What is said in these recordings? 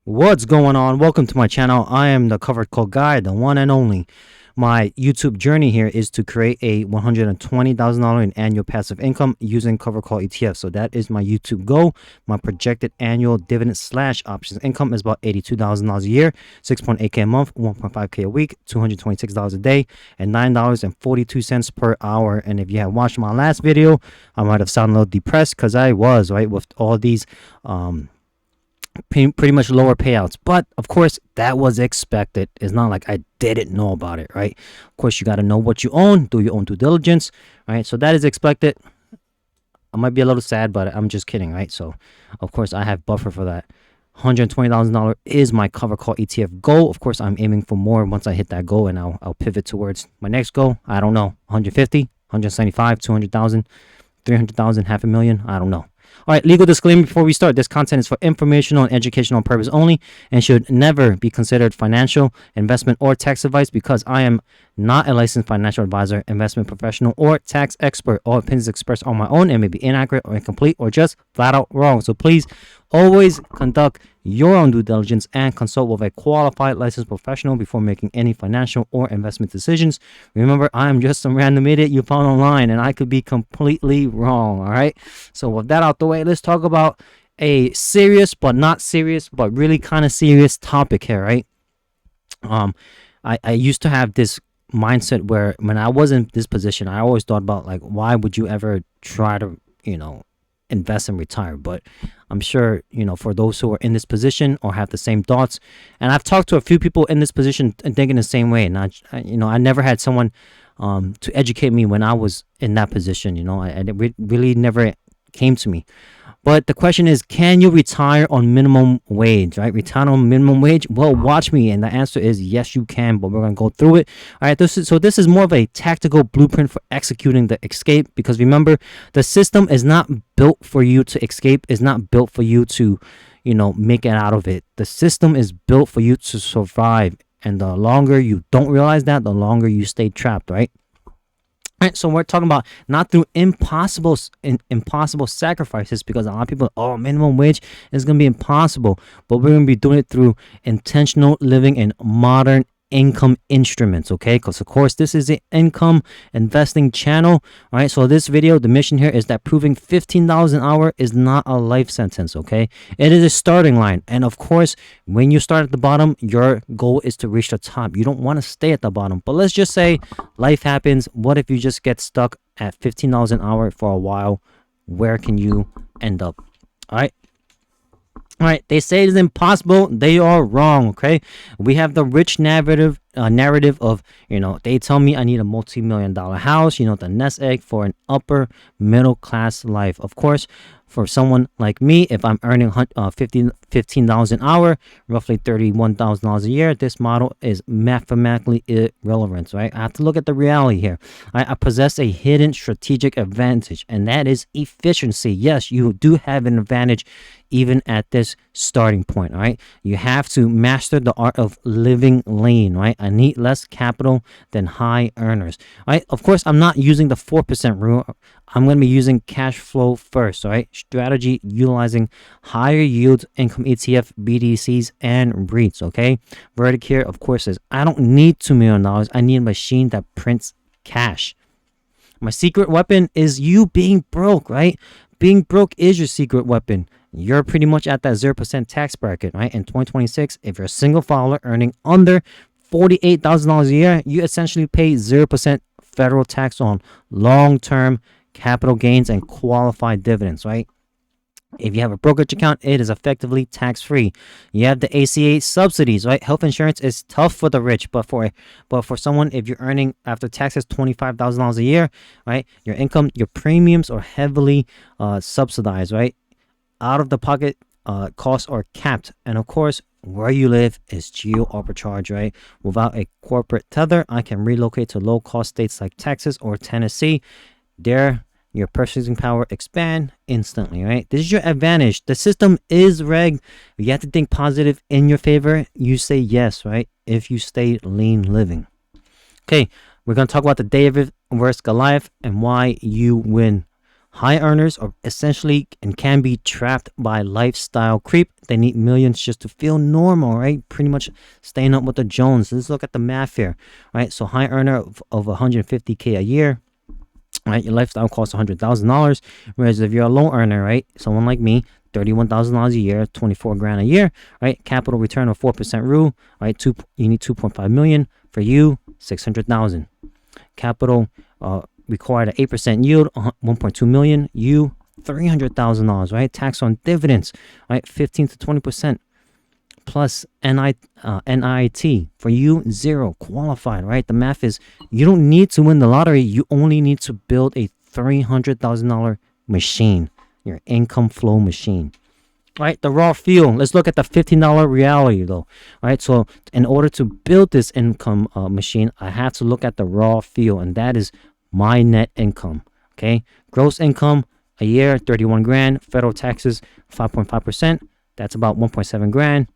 What's going on? Welcome to my channel. I am the covered call guy, the one and only. My YouTube journey here is to create a $120,000 in annual passive income using covered call ETFs. So that is my YouTube goal. My projected annual dividend slash options income is about $82,000 a year, 6.8K a month, 1.5K a week, $226 a day, and $9.42 per hour. And if you have watched my last video, I might have sounded a little depressed because I was, right, with all these pretty much lower payouts, but of course that was expected. It's not like I didn't know about it, right? Of course, you got to know what you own, do your own due diligence, right? So that is expected. I might be a little sad, but I'm just kidding, right? So of course I have buffer for that. $120,000 is my cover call ETF goal. Of course, I'm aiming for more once I hit that goal, and I'll pivot towards my next goal. I don't know, 150, 175, 200,000, 300,000, half a million. I don't know. All right, legal disclaimer before we start. This content is for informational and educational purpose only and should never be considered financial, investment, or tax advice because I am not a licensed financial advisor, investment professional, or tax expert. All opinions expressed on my own and may be inaccurate or incomplete or just flat out wrong. So please always conduct your own due diligence and consult with a qualified licensed professional before making any financial or investment decisions. Remember, I am just some random idiot you found online and I could be completely wrong. All right. So with that out the way, let's talk about a serious but not serious but really kind of serious topic here, right? I used to have this mindset where when I was in this position, I always thought about like, why would you ever try to, invest and retire? But I'm sure, for those who are in this position or have the same thoughts, and I've talked to a few people in this position and thinking the same way. And I never had someone to educate me when I was in that position. It really never came to me. But the question is, can you retire on minimum wage, right? Retire on minimum wage? Well, watch me. And the answer is yes, you can, but we're going to go through it. All right. This is more of a tactical blueprint for executing the escape, because remember, the system is not built for you to escape. It's not built for you to, make it out of it. The system is built for you to survive. And the longer you don't realize that, the longer you stay trapped, right? Right, so we're talking about not through impossible sacrifices, because a lot of people, minimum wage is going to be impossible, but we're going to be doing it through intentional living and modern income instruments, okay? Because of course this is an income investing channel, right? So this video, the mission here is that proving $15 an hour is not a life sentence, okay? It is a starting line, and of course when you start at the bottom, your goal is to reach the top. You don't want to stay at the bottom, but let's just say life happens. What if you just get stuck at $15 an hour for a while? Where can you end up? All right. All right, they say it's impossible. They are wrong, okay? We have the rich narrative of, they tell me I need a multi-million-dollar house, the nest egg for an upper middle class life. Of course, for someone like me, if I'm earning $15 an hour, roughly $31,000 a year, this model is mathematically irrelevant, right? I have to look at the reality here. I possess a hidden strategic advantage, and that is efficiency. Yes, you do have an advantage even at this starting point, all right? You have to master the art of living lean, right? I need less capital than high earners, right? Of course, I'm not using the 4% rule. I'm going to be using cash flow first, all right? Strategy utilizing higher yield income ETF, BDCs, and REITs, okay? Verdict here, of course, is I don't need $2 million. I need a machine that prints cash. My secret weapon is you being broke, right? Being broke is your secret weapon. You're pretty much at that 0% tax bracket, right? In 2026, if you're a single filer earning under $48,000 a year, you essentially pay 0% federal tax on long-term capital gains and qualified dividends, right? If you have a brokerage account, it is effectively tax-free. You have the ACA subsidies, right? Health insurance is tough for the rich, but for someone, if you're earning after taxes $25,000 a year, right? Your income, your premiums are heavily subsidized, right? Out of the pocket costs are capped, and of course, where you live is geo arbitrage, right? Without a corporate tether, I can relocate to low-cost states like Texas or Tennessee. There, your purchasing power expand instantly, right? This is your advantage. The system is rigged. You have to think positive in your favor. You say yes, right? If you stay lean living. Okay, we're going to talk about the David versus Goliath and why you win. High earners are essentially and can be trapped by lifestyle creep. They need millions just to feel normal, right? Pretty much staying up with the Jones. Let's look at the math here, right? So high earner of 150K a year, right? Your lifestyle costs $100,000. Whereas if you're a low earner, right? Someone like me, $31,000 a year, 24 grand a year, right? Capital return of 4% rule, right? You need 2.5 million. For you, 600,000. Capital required an 8% yield, 1.2 million. You, $300,000, right? Tax on dividends, right? 15 to 20%. Plus NIT. For you, 0. Qualified, right? The math is you don't need to win the lottery. You only need to build a $300,000 machine, your income flow machine. Right, the raw feel. Let's look at the $15 reality though. Right, so in order to build this income machine, I have to look at the raw feel, and that is my net income. Okay, gross income a year, 31 grand. Federal taxes, 5.5%. That's about 1.7 grand.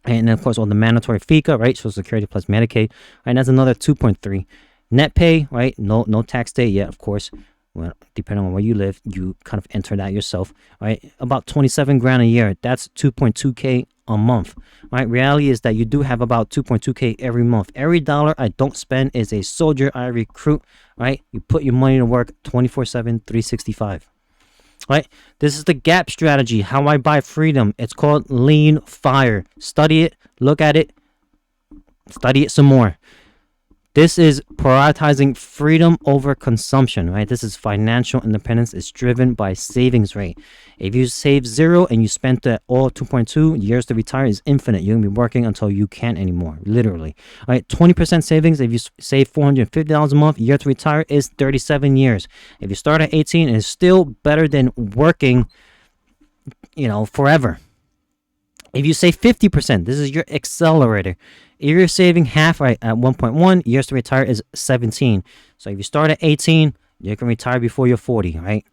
And then of course all the mandatory FICA, right? Social Security plus Medicaid, right? That's another 2.3. Net pay, right? No tax day yet, of course. Well, depending on where you live, you kind of enter that yourself, right? About 27 grand a year. That's 2.2K a month, right? Reality is that you do have about 2.2K every month. Every dollar I don't spend is a soldier I recruit, right? You put your money to work 24/7, 365, right? This is the gap strategy, how I buy freedom. It's called lean fire. Study it, look at it, study it some more. This is prioritizing freedom over consumption, right? This is financial independence. It's driven by savings rate. If you save 0 and you spent the all 2.2 years to retire is infinite. You're gonna be working until you can't anymore, literally. All right, 20% savings. If you save $450 a month, year to retire is 37 years. If you start at 18, it's still better than working, forever. If you save 50%, this is your accelerator. If you're saving half, right, at 1.1, years to retire is 17. So if you start at 18, you can retire before you're 40, right?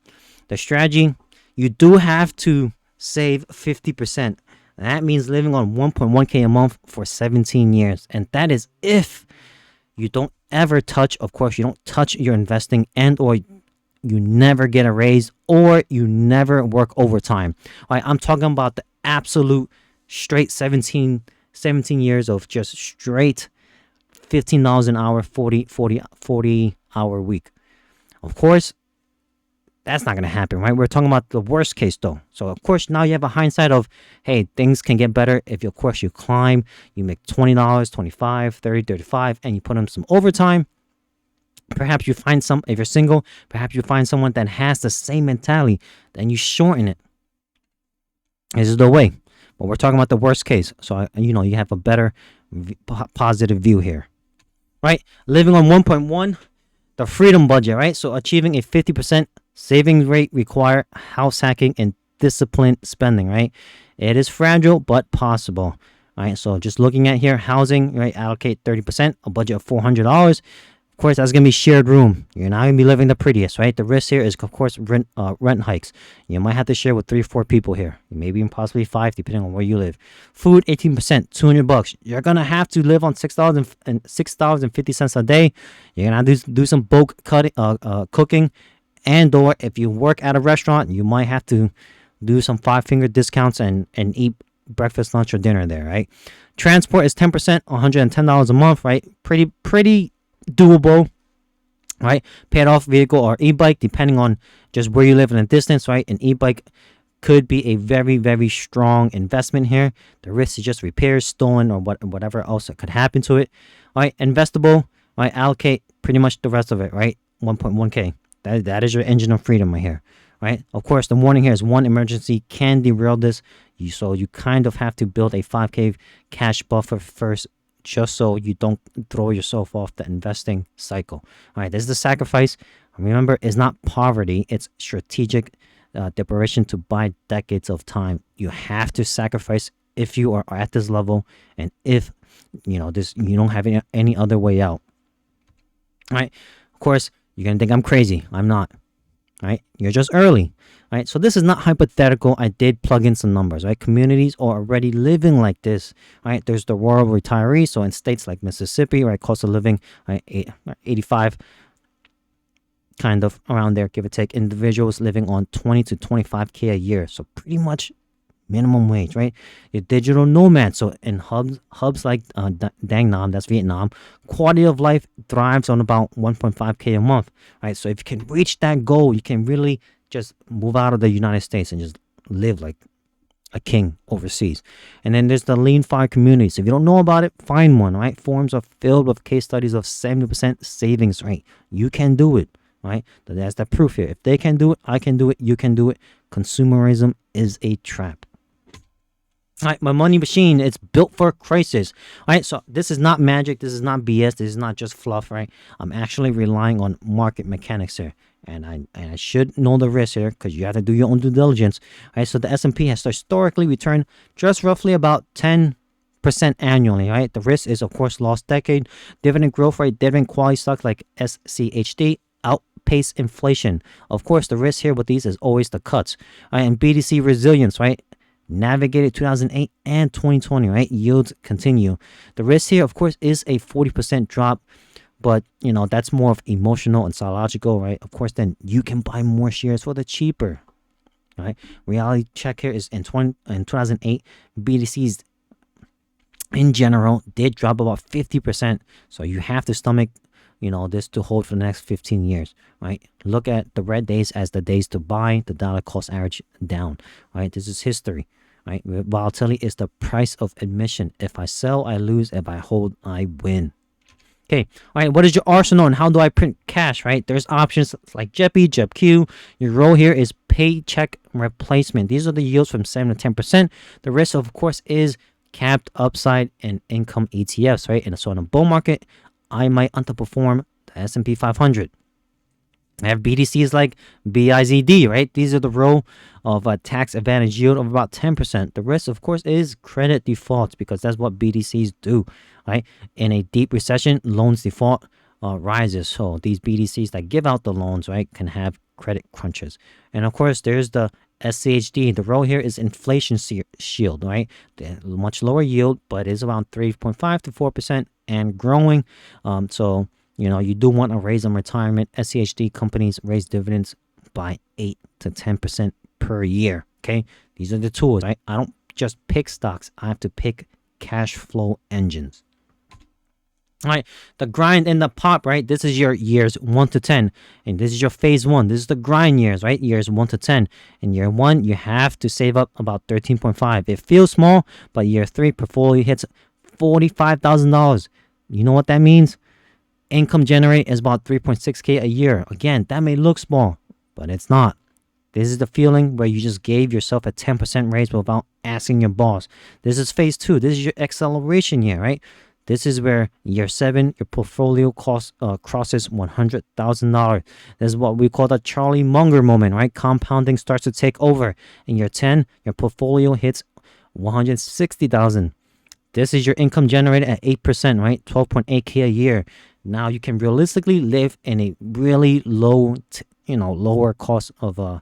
The strategy, you do have to save 50%. That means living on 1.1K a month for 17 years. And that is if you don't ever touch, of course, you don't touch your investing or you never get a raise or you never work overtime. All right, I'm talking about the absolute straight 17 years of just straight $15 an hour, 40 hour week. Of course, that's not going to happen, right? We're talking about the worst case though. So of course, now you have a hindsight of, hey, things can get better if of course you climb, you make $20, $25, $30, $35, and you put in some overtime. Perhaps you find if you're single, perhaps you find someone that has the same mentality, then you shorten it. This is the way. But we're talking about the worst case. So, you have a better positive view here, right? Living on 1.1, the freedom budget, right? So achieving a 50% savings rate require house hacking and disciplined spending, right? It is fragile, but possible, right? So just looking at here, housing, right? Allocate 30%, a budget of $400. Of course, that's going to be shared room. You're not going to be living the prettiest, right? The risk here is, of course, rent hikes. You might have to share with 3 or 4 people here. Maybe even possibly 5, depending on where you live. Food, 18%, $200. You're going to have to live on $6.50 a day. You're going to have to do some bulk cooking. And or if you work at a restaurant, you might have to do some 5-finger discounts and eat breakfast, lunch, or dinner there, right? Transport is 10%, $110 a month, right? Pretty doable, right? Paid off vehicle or e-bike, depending on just where you live in the distance, right? An e-bike could be a very, very strong investment here. The risk is just repairs, stolen, or whatever else that could happen to it. All right, investable, right? Allocate pretty much the rest of it, right? 1.1K. That is your engine of freedom right here, right? Of course, the warning here is one emergency can derail this. So you kind of have to build a 5K cash buffer first, just so you don't throw yourself off the investing cycle. All right, this is the sacrifice. Remember, it's not poverty. It's strategic deprivation to buy decades of time. You have to sacrifice if you are at this level, and if you don't have any other way out. All right, of course, you're going to think I'm crazy. I'm not. Right? You're just early. Right? So this is not hypothetical. I did plug in some numbers. Right? Communities are already living like this. Right? There's the rural retirees. So in states like Mississippi, right, cost of living, right, 85. kind of around there, give or take. Individuals living on 20 to 25K a year. So pretty much minimum wage, right? Your digital nomad. So in hubs like Dang Nam, that's Vietnam, quality of life thrives on about 1.5K a month, right? So if you can reach that goal, you can really just move out of the United States and just live like a king overseas. And then there's the lean fire communities. If you don't know about it, find one, right? Forums are filled with case studies of 70% savings rate. You can do it, right? That's the proof here. If they can do it, I can do it, you can do it. Consumerism is a trap. All right, my money machine, it's built for a crisis. All right, so this is not magic. This is not BS. This is not just fluff, right? I'm actually relying on market mechanics here. And I should know the risk here because you have to do your own due diligence. All right, so the S&P has historically returned just roughly about 10% annually, right? The risk is, of course, lost decade. Dividend growth rate, dividend quality stocks like SCHD outpace inflation. Of course, the risk here with these is always the cuts. All right, and BDC resilience, right? Navigated 2008 and 2020, right? Yields continue. The risk here, of course, is a 40% drop, but you know that's more of emotional and psychological, right? Of course, then you can buy more shares for the cheaper, right? Reality check here is in 2008, BDCs in general did drop about 50%, so you have to stomach this to hold for the next 15 years, right? Look at the red days as the days to buy, the dollar cost average down, right? This is history, right? Volatility is the price of admission. If I sell, I lose. If I hold, I win. Okay, all right, what is your arsenal and how do I print cash, right? There's options like JEPI, JEPQ. Your role here is paycheck replacement. These are the yields from 7 to 10%. The risk, of course, is capped upside and income ETFs, right? And so in a bull market, I might underperform the S&P 500. I have BDCs like BIZD, right? These are the row of a tax advantage yield of about 10%. The risk, of course, is credit defaults because that's what BDCs do, right? In a deep recession, loans default rises. So these BDCs that give out the loans, right, can have credit crunches. And of course, there's the SCHD. The row here is inflation shield, right? The much lower yield, but is around 3.5 to 4% and growing. So you do want to raise on retirement. SCHD companies raise dividends by 8 to 10% per year. Okay, these are the tools, right? I don't just pick stocks. I have to pick cash flow engines. All right, the grind and the pop, right? This is your years 1 to 10, and this is your phase 1. This is the grind years, right? Years 1 to 10. In year 1, you have to save up about 13.5. It feels small, but year 3 portfolio hits $45,000. You know what that means? Income generate is about 3.6K a year. Again, that may look small, but it's not. This is the feeling where you just gave yourself a 10% raise without asking your boss. This is phase 2. This is your acceleration year, right? This is where year 7, your portfolio crosses $100,000. This is what we call the Charlie Munger moment, right? Compounding starts to take over. In year 10, your portfolio hits $160,000. This is your income generated at 8%, right? 12.8K a year. Now you can realistically live in a really low, lower cost of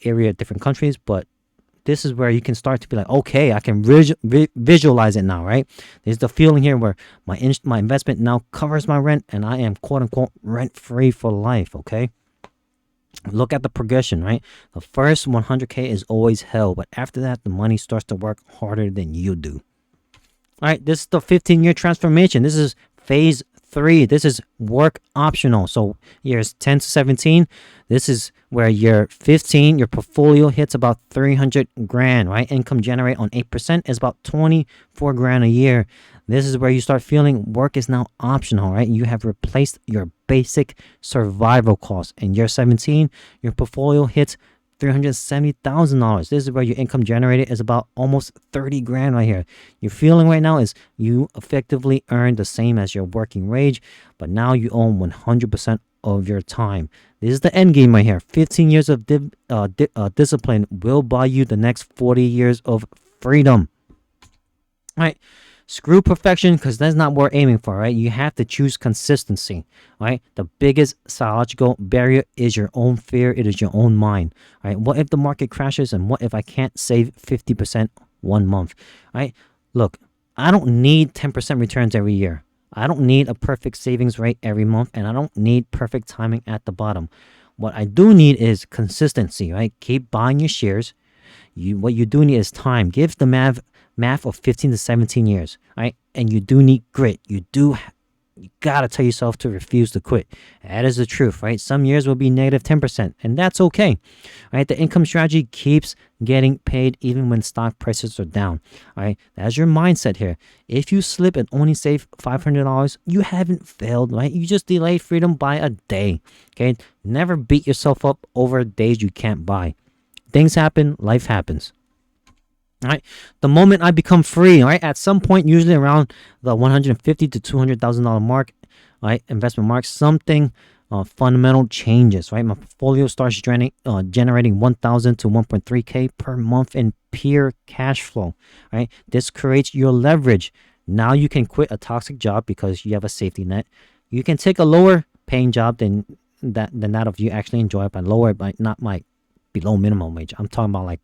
area, different countries, but this is where you can start to be like, okay, I can visualize it now, right? There's the feeling here where my investment now covers my rent and I am quote unquote rent free for life. Okay. Look at the progression, right? The first 100K is always hell, but after that, the money starts to work harder than you do. All right. This is the 15-year transformation. This is phase 3. This is work optional. So years 10 to 17, this is where year 15, your portfolio hits about 300 grand, right? Income generate on 8% is about 24 grand a year. This is where you start feeling work is now optional, right? You have replaced your basic survival costs. In year 17, your portfolio hits $370,000. This is where your income generated is about almost 30 grand right here. Your feeling right now is you effectively earn the same as your working wage, but now you own 100% of your time. This is the end game right here. 15 years of discipline will buy you the next 40 years of freedom. All right. Screw perfection because that's not what we're aiming for, right? You have to choose consistency, right? The biggest psychological barrier is your own fear. It is your own mind, right? What if the market crashes and what if I can't save 50% 1 month, right? Look, I don't need 10% returns every year. I don't need a perfect savings rate every month, and I don't need perfect timing at the bottom. What I do need is consistency, right? Keep buying your shares. What you do need is time. Give the math of 15 to 17 years, right? And you do need grit. You gotta tell yourself to refuse to quit. That is the truth, right? Some years will be negative 10%, and that's okay, right? The income strategy keeps getting paid even when stock prices are down, right? That's your mindset here. If you slip and only save $500, you haven't failed, right? You just delayed freedom by a day, okay? Never beat yourself up over days you can't buy. Things happen, life happens. Right, the moment I become free, right, at some point, usually around the $150,000 to $200,000 mark, right, investment mark, something fundamental changes, right. My portfolio starts generating 1,000 to 1.3K per month in pure cash flow, right. This creates your leverage. Now you can quit a toxic job because you have a safety net. You can take a lower paying job than that of you actually enjoy, but lower, but not like below minimum wage. I'm talking about like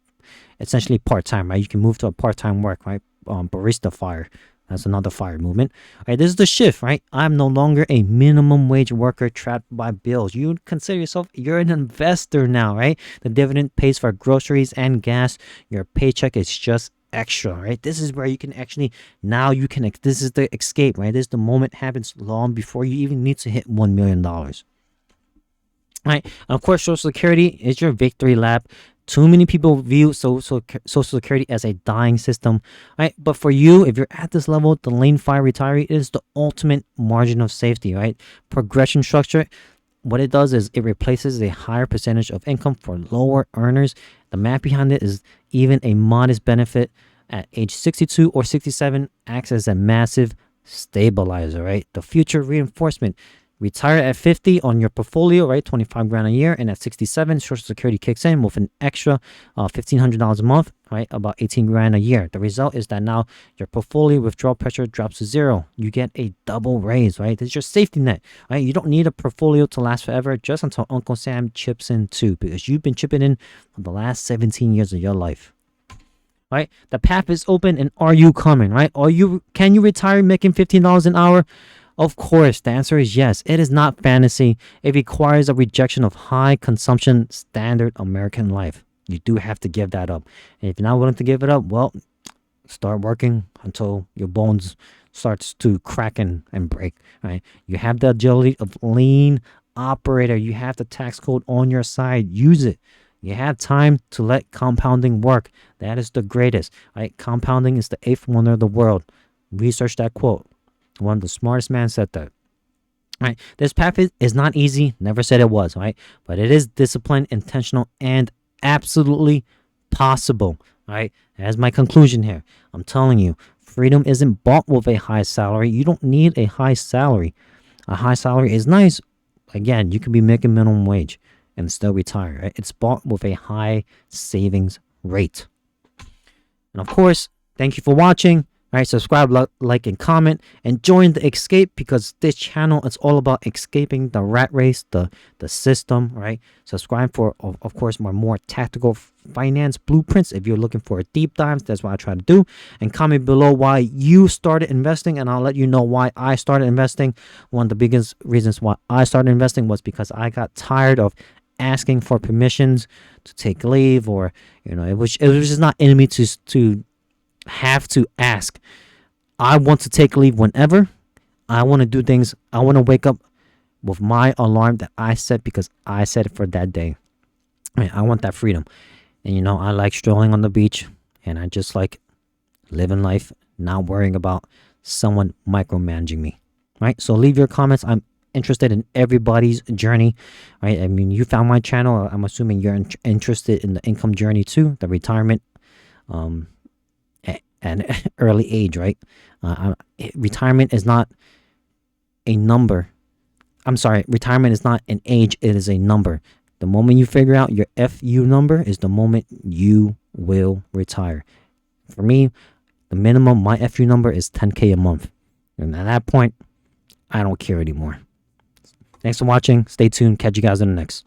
essentially part-time, right? You can move to a part-time work, right? Barista fire. That's another fire movement. All right, this is the shift, right? I'm no longer a minimum wage worker trapped by bills. You consider yourself, you're an investor now, right? The dividend pays for groceries and gas. Your paycheck is just extra, right? This is where you can actually, this is the escape, right? This is the moment happens long before you even need to hit $1 million. Right? And of course, Social Security is your victory lap. Too many people view Social Security as a dying system, right? But for you, if you're at this level, the lane fire retiree is the ultimate margin of safety, right? Progression structure, what it does is it replaces a higher percentage of income for lower earners. The math behind it is even a modest benefit at age 62 or 67 acts as a massive stabilizer, right? The future reinforcement. Retire at 50 on your portfolio, right? 25 grand a year. And at 67, Social Security kicks in with an extra $1,500 a month, right? About 18 grand a year. The result is that now your portfolio withdrawal pressure drops to zero. You get a double raise, right? This is your safety net, right? You don't need a portfolio to last forever just until Uncle Sam chips in too, because you've been chipping in for the last 17 years of your life. Right, the path is open, and are you coming? Right, can you retire making $15 an hour? Of course, the answer is yes. It is not fantasy. It requires a rejection of high consumption standard American life. You do have to give that up. And if you're not willing to give it up, well, start working until your bones starts to crack and break, right? You have the agility of lean operator. You have the tax code on your side. Use it. You have time to let compounding work. That is the greatest, right? Compounding is the eighth wonder of the world. Research that quote. One of the smartest men said that. Right? This path is not easy. Never said it was, right? But it is disciplined, intentional, and absolutely possible, right? As my conclusion here, I'm telling you, freedom isn't bought with a high salary. You don't need a high salary. A high salary is nice. Again, you can be making minimum wage and still retire, right? It's bought with a high savings rate. And of course, thank you for watching. All right, subscribe, like, and comment, and join the escape, because this channel is all about escaping the rat race, the system, right? Subscribe for, of course, more tactical finance blueprints. If you're looking for a deep dive, that's what I try to do. And comment below why you started investing, and I'll let you know why I started investing. One of the biggest reasons why I started investing was because I got tired of asking for permissions to take leave, or it was just not in me to have to ask. I want to take leave whenever I want to do things. I want to wake up with my alarm that I set because I set it for that day. I want that freedom. And I like strolling on the beach, and I just like living life, not worrying about someone micromanaging me, right? So leave your comments. I'm interested in everybody's journey, right? I mean, you found my channel. I'm assuming you're interested in the income journey too, the retirement, and early age, right? Retirement is not a number. I'm sorry, retirement is not an age, it is a number. The moment you figure out your FU number is the moment you will retire. For me, the minimum, my FU number is 10K a month. And at that point, I don't care anymore. Thanks for watching. Stay tuned. Catch you guys in the next.